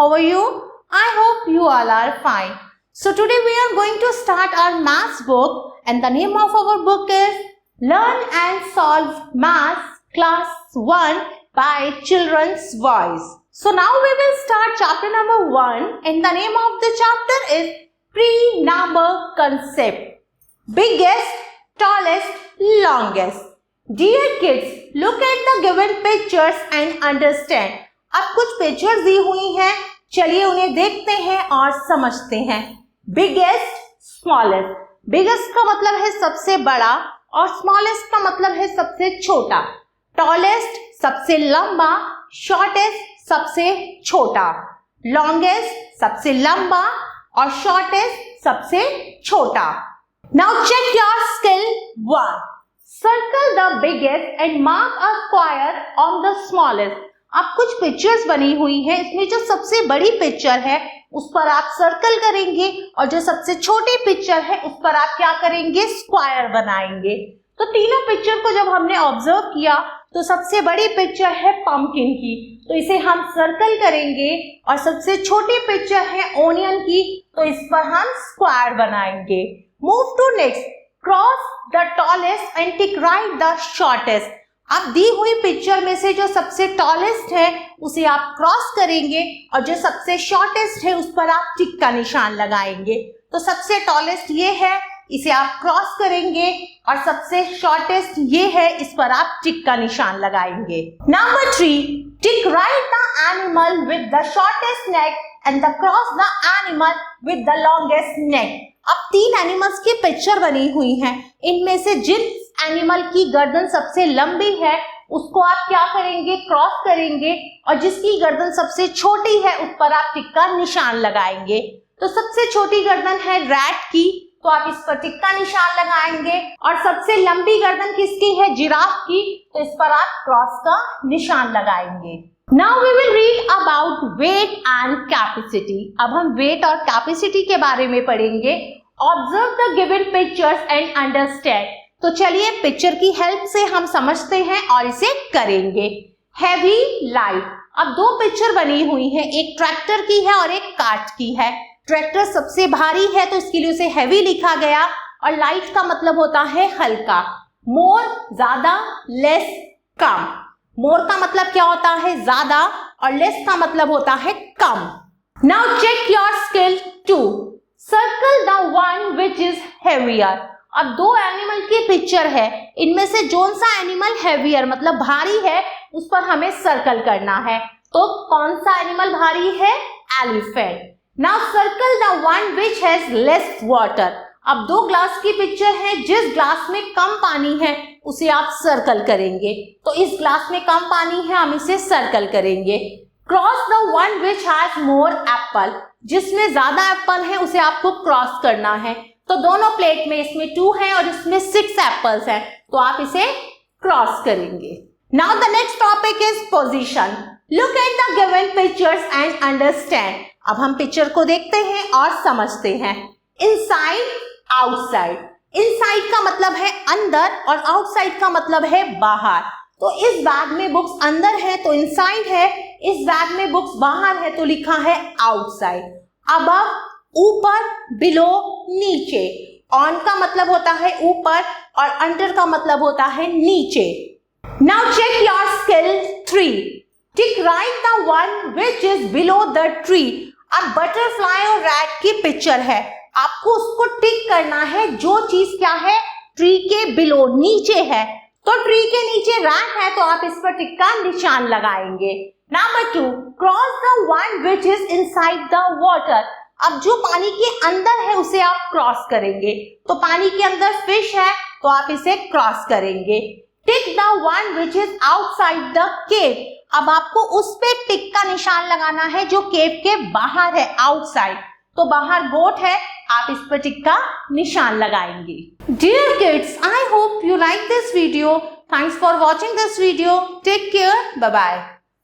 How are you? I hope you all are fine. So today we are going to start our maths book, and the name of our book is Learn and Solve Maths Class 1 by Children's Voice. So now we will start chapter number 1, and the name of the chapter is Pre-number Concept. Biggest, tallest, longest. Dear kids, look at the given pictures and understand. अब कुछ pictures दी हुई हैं, चलिए उन्हें देखते हैं और समझते हैं. Biggest, smallest. बिगेस्ट का मतलब है सबसे बड़ा और स्मॉलेस्ट का मतलब है सबसे छोटा. टॉलेस्ट सबसे लंबा, शॉर्टेस्ट सबसे छोटा. लॉन्गेस्ट सबसे लंबा और शॉर्टेस्ट सबसे छोटा. Now check your skill 1. Circle the biggest and mark a square on the smallest. अब कुछ पिक्चर्स बनी हुई हैं, इसमें जो सबसे बड़ी पिक्चर है उस पर आप सर्कल करेंगे और जो सबसे छोटी पिक्चर है उस पर आप क्या करेंगे, स्क्वायर बनाएंगे. तो तीनों पिक्चर को जब हमने ऑब्जर्व किया तो सबसे बड़ी पिक्चर है पंपकिन की, तो इसे हम सर्कल करेंगे. और सबसे छोटी पिक्चर है ओनियन की, तो इस पर हम स्क्वायर बनाएंगे. Move to next. Cross the tallest and tick right the shortest. अब दी हुई पिक्चर में से जो सबसे टॉलेस्ट है उसे आप क्रॉस करेंगे और जो सबसे शॉर्टेस्ट है उस पर आप टिक का निशान लगाएंगे. तो सबसे टॉलेस्ट ये है, इसे आप क्रॉस करेंगे और सबसे शॉर्टेस्ट ये है, इस पर आप टिक का निशान लगाएंगे. Number 3. Tick right the animal with the shortest neck and the cross the animal with the longest neck. अब 3 एनिमल्स की पिक्चर बनी हुई हैं. इनमें से जिन एनिमल की गर्दन सबसे लंबी है उसको आप क्या करेंगे, क्रॉस करेंगे और जिसकी गर्दन सबसे छोटी है उस पर आप टिक का निशान लगाएंगे. तो सबसे छोटी गर्दन है रैट की, तो आप इस पर टिक का निशान लगाएंगे. और सबसे लंबी गर्दन किसकी है, जिराफ की, तो इस पर आप क्रॉस का निशान लगाएंगे. Now we will read about weight and capacity. अब हम weight और capacity के बारे में पढ़ेंगे. Observe the given pictures and understand. तो चलिए पिक्चर की हेल्प से हम समझते हैं और इसे करेंगे. Heavy, light. अब 2 पिक्चर बनी हुई है, एक ट्रैक्टर की है और एक कार्ट की है. ट्रैक्टर सबसे भारी है तो इसके लिए उसे हेवी लिखा गया और लाइट का मतलब होता है हल्का. मोर ज्यादा, लेस कम. मोर का मतलब क्या होता है, ज्यादा, और लेस का मतलब होता है कम. Now check your skill 2. Circle the one which is heavier. अब 2 एनिमल की पिक्चर है, इनमें से जोन सा एनिमल हेवियर मतलब भारी है उस पर हमें सर्कल करना है. तो कौन सा एनिमल भारी है, elephant. Now circle the one which has less water. अब 2 ग्लास की पिक्चर है, जिस ग्लास में कम पानी है उसे आप सर्कल करेंगे. तो इस ग्लास में कम पानी है, हम इसे सर्कल करेंगे. Cross the one which has more Apple. जिसमें ज्यादा एप्पल है उसे आपको क्रॉस करना है. तो दोनों प्लेट में इसमें 2 है और इसमें 6 एप्पल्स हैं, तो आप इसे क्रॉस करेंगे. Now the next topic is position. Look at the given pictures and understand. अब हम पिक्चर को देखते हैं और समझते हैं. Inside, outside. इनसाइड का मतलब है अंदर और आउटसाइड का मतलब है बाहर. तो इस बैग में बुक्स अंदर है तो इनसाइड है, इस बैग में बुक्स बाहर है तो लिखा है आउटसाइड. अबव, ऊपर, बिलो, नीचे. ऑन का मतलब होता है ऊपर और अंडर का मतलब होता है नीचे. Now check your skill 3. Tick right the one which is below the tree. अब बटरफ्लाई और रैट की पिक्चर है, आपको उसको टिक करना है जो चीज क्या है, ट्री के बिलो, नीचे है. तो ट्री के नीचे रैट है तो आप इस पर टिक का निशान लगाएंगे. Number 2. Cross the one which is inside the water. अब जो पानी के अंदर है उसे आप क्रॉस करेंगे. तो पानी के अंदर फिश है तो आप इसे क्रॉस करेंगे. Tick the one which is outside the cave. अब आपको उस पे टिक का निशान लगाना है जो केव के बाहर है, आउटसाइड. तो बाहर गोट है, आप इस पर टिक का निशान लगाएंगे. Dear kids, I hope you like this video. Thanks for watching this video. Take care. Bye bye.